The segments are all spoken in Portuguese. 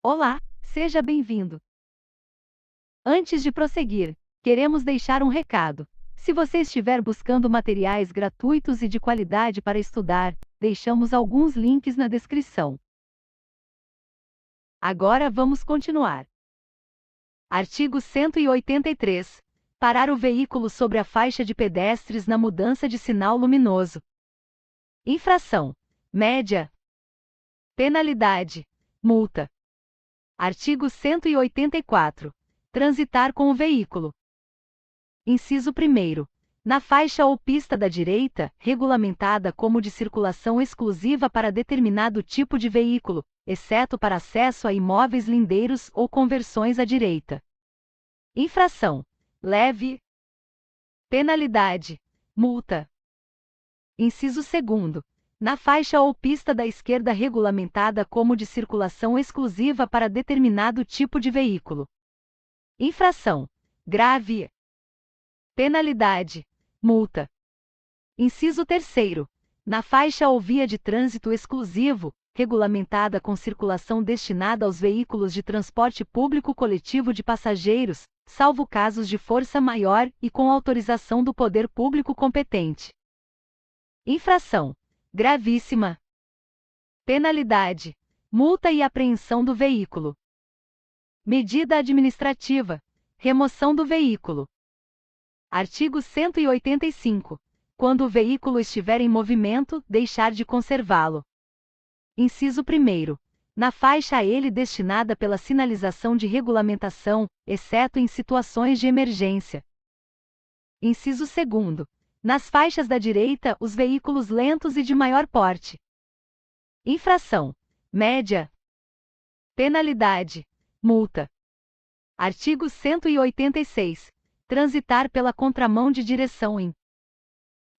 Olá, seja bem-vindo. Antes de prosseguir, queremos deixar um recado. Se você estiver buscando materiais gratuitos e de qualidade para estudar, deixamos alguns links na descrição. Agora vamos continuar. Artigo 183. Parar o veículo sobre a faixa de pedestres na mudança de sinal luminoso. Infração: média. Penalidade: multa. Artigo 184. Transitar com o veículo. Inciso 1º. Na faixa ou pista da direita, regulamentada como de circulação exclusiva para determinado tipo de veículo, exceto para acesso a imóveis lindeiros ou conversões à direita. Infração: leve. Penalidade: multa. Inciso 2º. Na faixa ou pista da esquerda regulamentada como de circulação exclusiva para determinado tipo de veículo. Infração: grave. Penalidade: multa. Inciso 3º. Na faixa ou via de trânsito exclusivo, regulamentada com circulação destinada aos veículos de transporte público coletivo de passageiros, salvo casos de força maior e com autorização do poder público competente. Infração: gravíssima. Penalidade: multa e apreensão do veículo. Medida administrativa: remoção do veículo. Artigo 185. Quando o veículo estiver em movimento, deixar de conservá-lo. Inciso 1º. Na faixa a ele destinada pela sinalização de regulamentação, exceto em situações de emergência. Inciso 2º. Nas faixas da direita, os veículos lentos e de maior porte. Infração: média. Penalidade: multa. Artigo 186. Transitar pela contramão de direção em.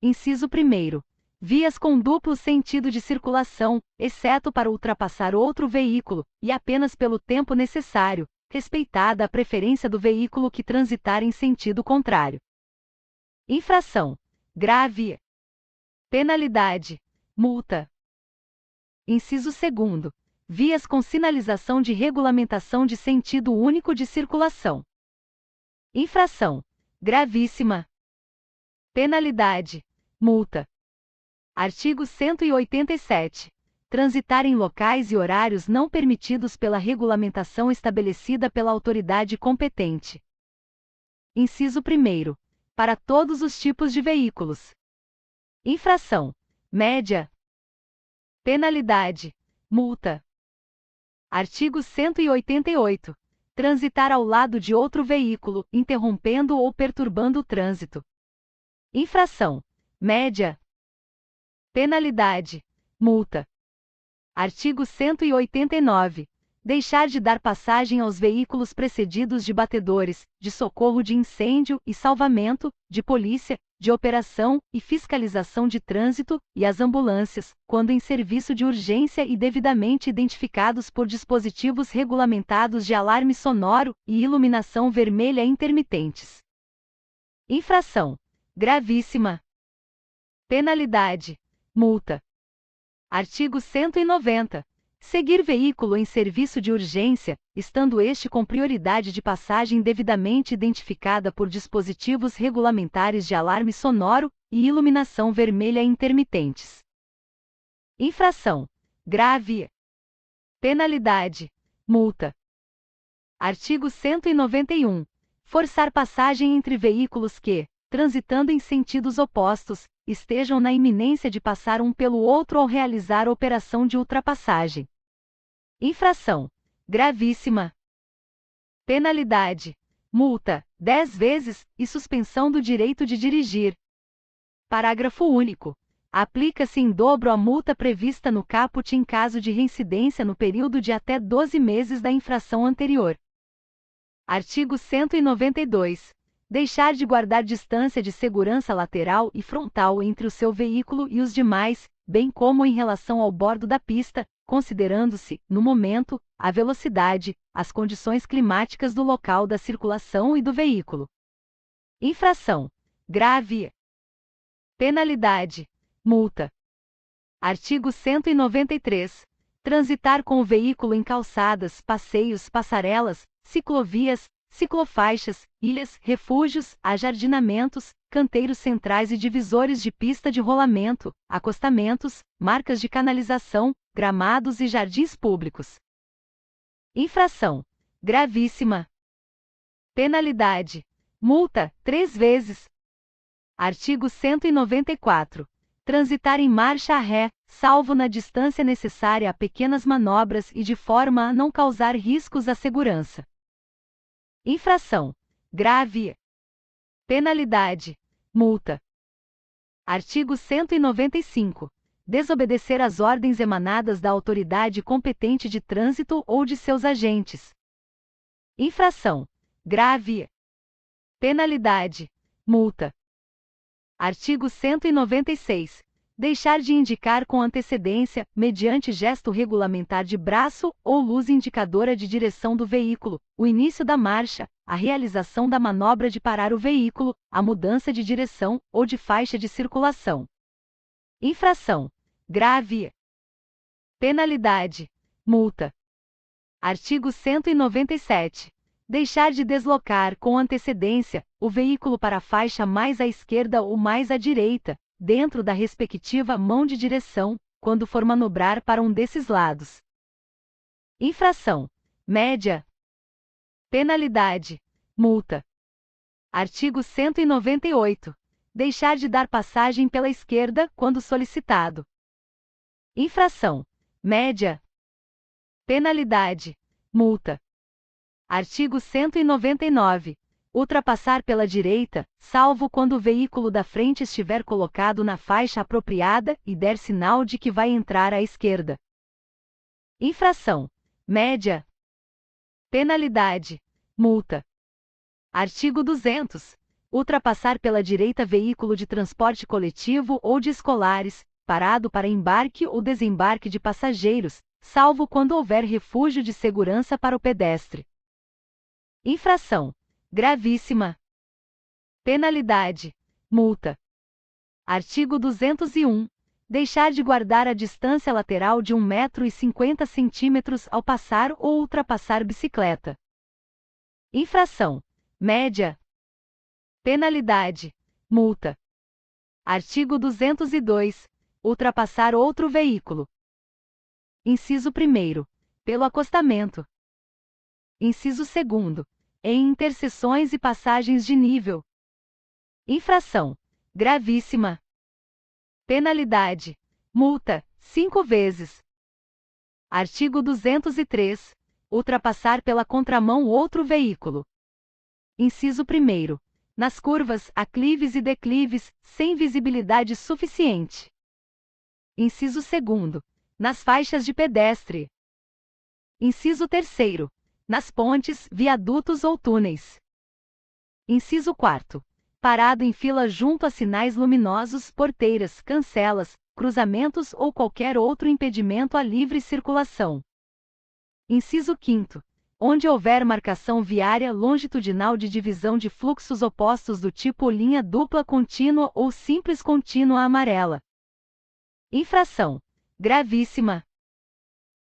Inciso 1º. Vias com duplo sentido de circulação, exceto para ultrapassar outro veículo, e apenas pelo tempo necessário, respeitada a preferência do veículo que transitar em sentido contrário. Infração: grave. Penalidade: multa. Inciso 2º. Vias com sinalização de regulamentação de sentido único de circulação. Infração: gravíssima. Penalidade: multa. Artigo 187. Transitar em locais e horários não permitidos pela regulamentação estabelecida pela autoridade competente. Inciso 1º. Para todos os tipos de veículos. Infração: média. Penalidade: multa. Artigo 188. Transitar ao lado de outro veículo, interrompendo ou perturbando o trânsito. Infração: média. Penalidade: multa. Artigo 189. Deixar de dar passagem aos veículos precedidos de batedores, de socorro de incêndio e salvamento, de polícia, de operação e fiscalização de trânsito, e às ambulâncias, quando em serviço de urgência e devidamente identificados por dispositivos regulamentados de alarme sonoro e iluminação vermelha intermitentes. Infração: gravíssima. Penalidade: multa. Artigo 190. Seguir veículo em serviço de urgência, estando este com prioridade de passagem devidamente identificada por dispositivos regulamentares de alarme sonoro e iluminação vermelha intermitentes. Infração: grave. Penalidade: multa. Artigo 191. Forçar passagem entre veículos que, transitando em sentidos opostos, estejam na iminência de passar um pelo outro ao realizar operação de ultrapassagem. Infração: gravíssima. Penalidade: multa, 10 vezes, e suspensão do direito de dirigir. Parágrafo único. Aplica-se em dobro a multa prevista no caput em caso de reincidência no período de até 12 meses da infração anterior. Artigo 192. Deixar de guardar distância de segurança lateral e frontal entre o seu veículo e os demais, bem como em relação ao bordo da pista, considerando-se, no momento, a velocidade, as condições climáticas do local da circulação e do veículo. Infração: grave. Penalidade: multa. Artigo 193. Transitar com o veículo em calçadas, passeios, passarelas, ciclovias, ciclofaixas, ilhas, refúgios, ajardinamentos, canteiros centrais e divisores de pista de rolamento, acostamentos, marcas de canalização, gramados e jardins públicos. Infração gravíssima. Penalidade: multa, 3 vezes. Artigo 194. Transitar em marcha ré, salvo na distância necessária a pequenas manobras e de forma a não causar riscos à segurança. Infração grave. Penalidade: multa. Artigo 195. Desobedecer às ordens emanadas da autoridade competente de trânsito ou de seus agentes. Infração grave. Penalidade: multa. Artigo 196. Deixar de indicar com antecedência, mediante gesto regulamentar de braço ou luz indicadora de direção do veículo, o início da marcha, a realização da manobra de parar o veículo, a mudança de direção ou de faixa de circulação. Infração grave. Penalidade: multa. Artigo 197. Deixar de deslocar com antecedência o veículo para a faixa mais à esquerda ou mais à direita, dentro da respectiva mão de direção, quando for manobrar para um desses lados. Infração média. Penalidade: multa. Artigo 198. Deixar de dar passagem pela esquerda quando solicitado. Infração média. Penalidade: multa. Artigo 199. Ultrapassar pela direita, salvo quando o veículo da frente estiver colocado na faixa apropriada e der sinal de que vai entrar à esquerda. Infração média. Penalidade: multa. Artigo 200. Ultrapassar pela direita veículo de transporte coletivo ou de escolares, parado para embarque ou desembarque de passageiros, salvo quando houver refúgio de segurança para o pedestre. Infração gravíssima. Penalidade: multa. Artigo 201. Deixar de guardar a distância lateral de 1,50 m ao passar ou ultrapassar bicicleta. Infração média. Penalidade: multa. Artigo 202. Ultrapassar outro veículo. Inciso 1º. Pelo acostamento. Inciso 2º. Em interseções e passagens de nível. Infração gravíssima. Penalidade: multa, 5 vezes. Artigo 203. Ultrapassar pela contramão outro veículo. Inciso 1º. Nas curvas, aclives e declives, sem visibilidade suficiente. Inciso 2º. Nas faixas de pedestre. Inciso 3º. Nas pontes, viadutos ou túneis. Inciso 4º. Parado em fila junto a sinais luminosos, porteiras, cancelas, cruzamentos ou qualquer outro impedimento à livre circulação. Inciso 5º. Onde houver marcação viária longitudinal de divisão de fluxos opostos do tipo linha dupla contínua ou simples contínua amarela. Infração gravíssima.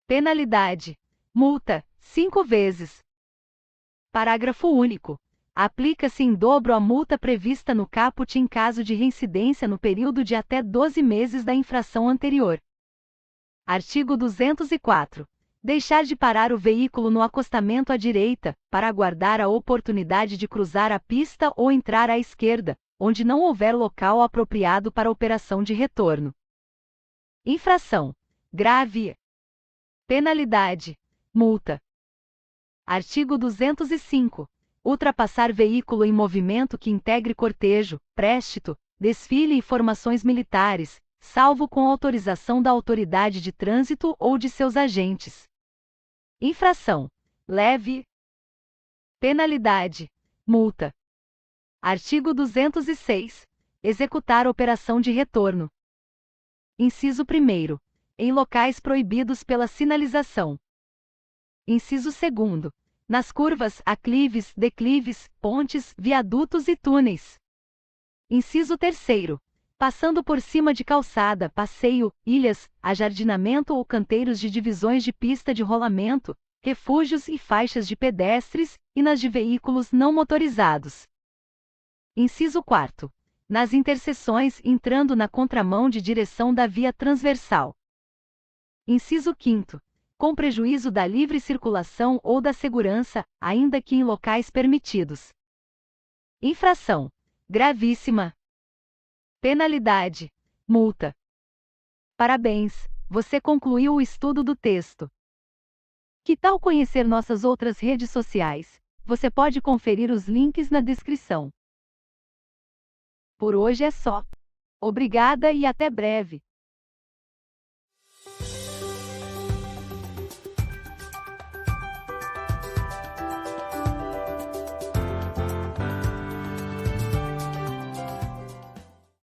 Penalidade: multa, 5 vezes. Parágrafo único. Aplica-se em dobro a multa prevista no caput em caso de reincidência no período de até 12 meses da infração anterior. Artigo 204. Deixar de parar o veículo no acostamento à direita, para aguardar a oportunidade de cruzar a pista ou entrar à esquerda, onde não houver local apropriado para operação de retorno. Infração grave. Penalidade: multa. Artigo 205. Ultrapassar veículo em movimento que integre cortejo, préstito, desfile e formações militares, salvo com autorização da autoridade de trânsito ou de seus agentes. Infração leve. Penalidade: multa. Artigo 206. Executar operação de retorno. Inciso 1º. Em locais proibidos pela sinalização. Inciso 2º. Nas curvas, aclives, declives, pontes, viadutos e túneis. Inciso 3º. passando por cima de calçada, passeio, ilhas, ajardinamento ou canteiros de divisões de pista de rolamento, refúgios e faixas de pedestres, e nas de veículos não motorizados. Inciso 4. Nas interseções entrando na contramão de direção da via transversal. Inciso 5. Com prejuízo da livre circulação ou da segurança, ainda que em locais permitidos. Infração gravíssima. Penalidade: multa. Parabéns, você concluiu o estudo do texto. Que tal conhecer nossas outras redes sociais? Você pode conferir os links na descrição. Por hoje é só. Obrigada e até breve.